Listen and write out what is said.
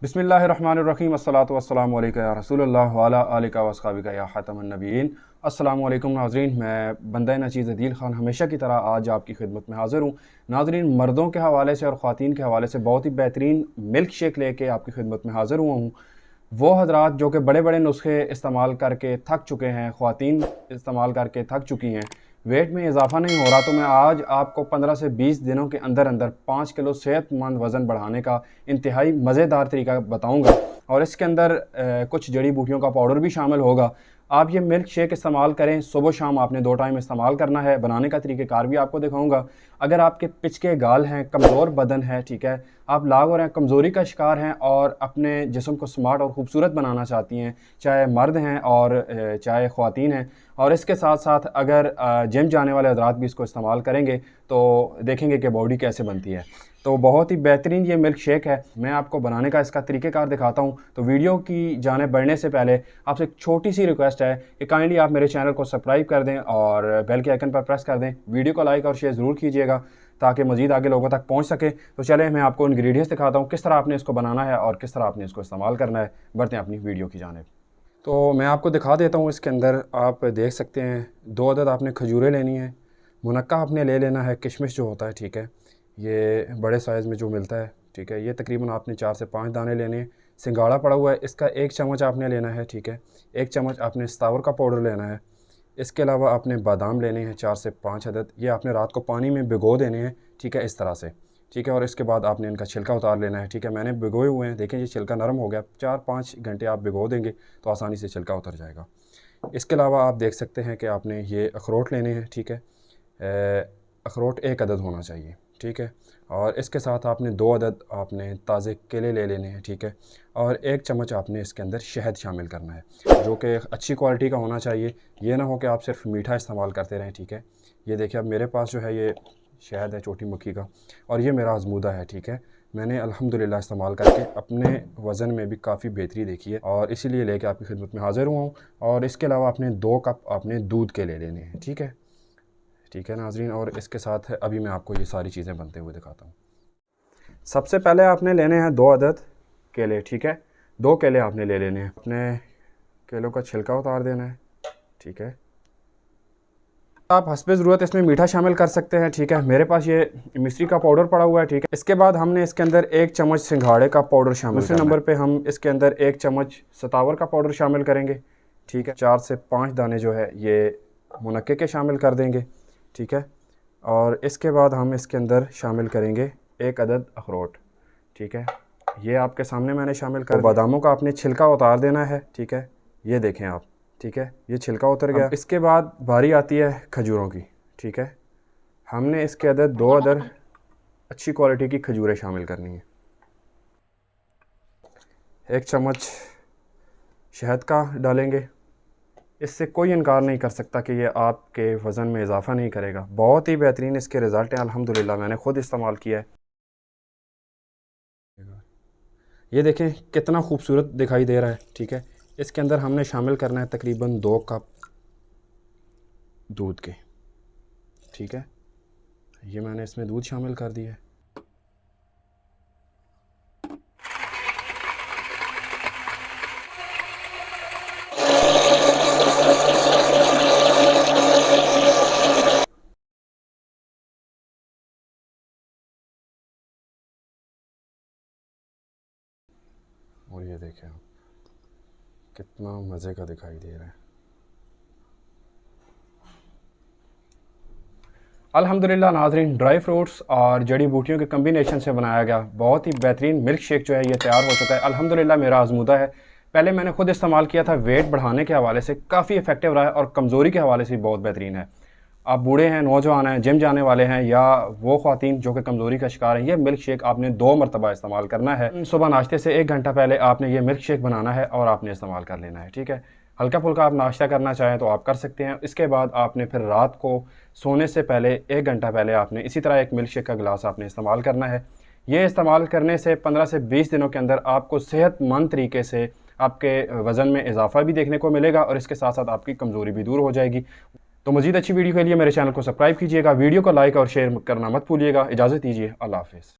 बिस्मिल्लाहिर्रहमानिर्रहीम अस्सलातु वस्सलामु अलैका या रसूलल्लाह व अला आलिका व अस्हाबिका या खातमुन नबिय्यीन। अस्सलामु अलैकुम नाज़रीन, मैं बंदा नचीज़ अदील ख़ान हमेशा की तरह आज आपकी खिदमत में हाज़िर हूँ। नाज़रीन, मर्दों के हवाले से और ख़वातीन के हवाले से बहुत ही बेहतरीन मिल्क शेक लेके आपकी खिदमत में हाज़िर हुआ हूँ। वो हज़रात जो कि बड़े बड़े नुस्खे इस्तेमाल करके थक चुके हैं, ख़वातीन इस्तेमाल करके थक चुकी हैं, वेट में इजाफा नहीं हो रहा, तो मैं आज आपको 15 से 20 दिनों के अंदर अंदर 5 किलो सेहतमंद वज़न बढ़ाने का इंतहाई मज़ेदार तरीका बताऊंगा। और इसके अंदर कुछ जड़ी बूटियों का पाउडर भी शामिल होगा। आप ये मिल्क शेक इस्तेमाल करें, सुबह शाम आपने 2 टाइम इस्तेमाल करना है। बनाने का तरीक़ेकार भी आपको दिखाऊंगा। अगर आपके पिचके गाल हैं, कमज़ोर बदन है, ठीक है, आप लाग हो रहे हैं, कमज़ोरी का शिकार हैं और अपने जिस्म को स्मार्ट और ख़ूबसूरत बनाना चाहती हैं, चाहे मर्द हैं और चाहे ख़वातीन हैं, और इसके साथ साथ अगर जिम जाने वाले हज़रात भी इसको इस्तेमाल करेंगे तो देखेंगे कि बॉडी कैसे बनती है। तो बहुत ही बेहतरीन ये मिल्क शेक है। मैं आपको बनाने का इसका तरीक़ेकार दिखाता हूँ। तो वीडियो की जाने बढ़ने से पहले आपसे एक छोटी सी रिक्वेस्ट है कि काइंडली आप मेरे चैनल को सब्सक्राइब कर दें और बेल के आइकन पर प्रेस कर दें। वीडियो को लाइक और शेयर ज़रूर कीजिएगा ताकि मज़ीद आगे लोगों तक पहुँच सके। तो चले मैं आपको इंग्रेडिएंट्स दिखाता हूँ, किस तरह आपने इसको बनाना है और किस तरह आपने इसको इस्तेमाल करना है। बढ़ते हैं अपनी वीडियो की जानिब। तो मैं आपको दिखा देता हूँ। इसके अंदर आप देख सकते हैं 2 अदद आपने खजूरें लेनी है, मुनक्का आपने ले लेना है, किशमिश जो होता है, ठीक है, ये बड़े साइज़ में जो मिलता है, ठीक है, ये तकरीबन आपने 4 से 5 दाने लेने हैं। सिंगाड़ा पड़ा हुआ है, इसका 1 चम्मच आपने लेना है, ठीक है। 1 चम्मच आपने सतावर का पाउडर लेना है। इसके अलावा आपने बादाम लेने हैं 4 से 5 अदद, ये आपने रात को पानी में भिगो देने हैं, ठीक है, इस तरह से, ठीक है। और इसके बाद आपने इनका छिलका उतार लेना है, ठीक है। मैंने भिगोए हुए हैं, देखें ये छिलका नरम हो गया। 4-5 घंटे आप भिगो देंगे तो आसानी से छिलका उतर जाएगा। इसके अलावा आप देख सकते हैं कि आपने ये अखरोट लेने हैं, ठीक है। अखरोट 1 अदद होना चाहिए, ठीक है। और इसके साथ आपने 2 अदद आपने ताज़े केले ले लेने हैं, ठीक है। और 1 चम्मच आपने इसके अंदर शहद शामिल करना है जो कि अच्छी क्वालिटी का होना चाहिए। ये ना हो कि आप सिर्फ मीठा इस्तेमाल करते रहें, ठीक है। ये देखिए अब मेरे पास जो है ये शहद है छोटी मक्खी का, और ये मेरा आजमूदा है, ठीक है। मैंने अल्हम्दुलिल्लाह इस्तेमाल करके अपने वज़न में भी काफ़ी बेहतरी देखी है और इसीलिए लेके आपकी खिदमत में हाज़िर हुआ हूँ। और इसके अलावा आपने 2 कप आपने दूध के ले लेने हैं, ठीक है, ठीक है नाज़रीन। और इसके साथ अभी मैं आपको ये सारी चीज़ें बनते हुए दिखाता हूँ। सबसे पहले आपने लेने हैं 2 अदद केले, ठीक है। 2 केले आपने ले लेने हैं। अपने केलों का छिलका उतार देना है, ठीक है। आप हस्बे ज़रूरत इसमें मीठा शामिल कर सकते हैं, ठीक है। मेरे पास ये मिश्री का पाउडर पड़ा हुआ है, ठीक है। इसके बाद हमने इसके अंदर 1 चम्मच सिंघाड़े का पाउडर शामिल करना है। दूसरे नंबर पे हम इसके अंदर 1 चम्मच सतावर का पाउडर शामिल करेंगे, ठीक है। 4 से 5 दाने जो है ये मुनक्के के शामिल कर देंगे, ठीक है। और इसके बाद हम इसके अंदर शामिल करेंगे 1 अदद अखरोट, ठीक है। ये आपके सामने मैंने शामिल कर। बादामों का आपने छिलका उतार देना है, ठीक है। ये देखें आप, ठीक है, ये छिलका उतर गया। इसके बाद बारी आती है खजूरों की, ठीक है। हमने इसके अंदर 2 अदद अच्छी क्वालिटी की खजूरें शामिल करनी है। 1 चम्मच शहद का डालेंगे। इससे कोई इनकार नहीं कर सकता कि ये आपके वज़न में इजाफ़ा नहीं करेगा। बहुत ही बेहतरीन इसके रिज़ल्ट हैं अल्हम्दुलिल्लाह, मैंने ख़ुद इस्तेमाल किया है। ये देखें कितना खूबसूरत दिखाई दे रहा है, ठीक है। इसके अंदर हमने शामिल करना है तकरीबन 2 कप दूध के, ठीक है। ये मैंने इसमें दूध शामिल कर दिया है। और ये देखें आप कितना मज़े का दिखाई दे रहा है। अल्हम्दुलिल्लाह नाज़रीन, ड्राई फ्रूट्स और जड़ी बूटियों के कम्बिनेशन से बनाया गया बहुत ही बेहतरीन मिल्क शेक जो है ये तैयार हो चुका है। अल्हम्दुलिल्लाह मेरा आजमूदा है, पहले मैंने खुद इस्तेमाल किया था, वेट बढ़ाने के हवाले से काफ़ी इफेक्टिव रहा है और कमज़ोरी के हवाले से बहुत बेहतरीन है। आप बूढ़े हैं, नौजवान हैं, जिम जाने वाले हैं या वो ख़वातीन जो कि कमज़ोरी का शिकार है, ये मिल्क शेक आपने 2 मरतबा इस्तेमाल करना है। सुबह नाश्ते से 1 घंटा पहले आपने ये मिल्क शेक बनाना है और आपने इस्तेमाल कर लेना है, ठीक है। हल्का फुल्का आप नाश्ता करना चाहें तो आप कर सकते हैं। इसके बाद आपने फिर रात को सोने से पहले 1 घंटा पहले आपने इसी तरह एक मिल्क शेक का गिलास आपने इस्तेमाल करना है। ये इस्तेमाल करने से 15 से 20 दिनों के अंदर आपको सेहतमंद तरीके से आपके वज़न में इजाफा भी देखने को मिलेगा और इसके साथ साथ आपकी कमज़ोरी भी दूर हो जाएगी। तो मज़ीद अच्छी वीडियो के लिए मेरे चैनल को सब्सक्राइब कीजिएगा, वीडियो को लाइक और शेयर करना मत भूलिएगा। इजाज़त दीजिए, अल्लाह हाफ़िज़।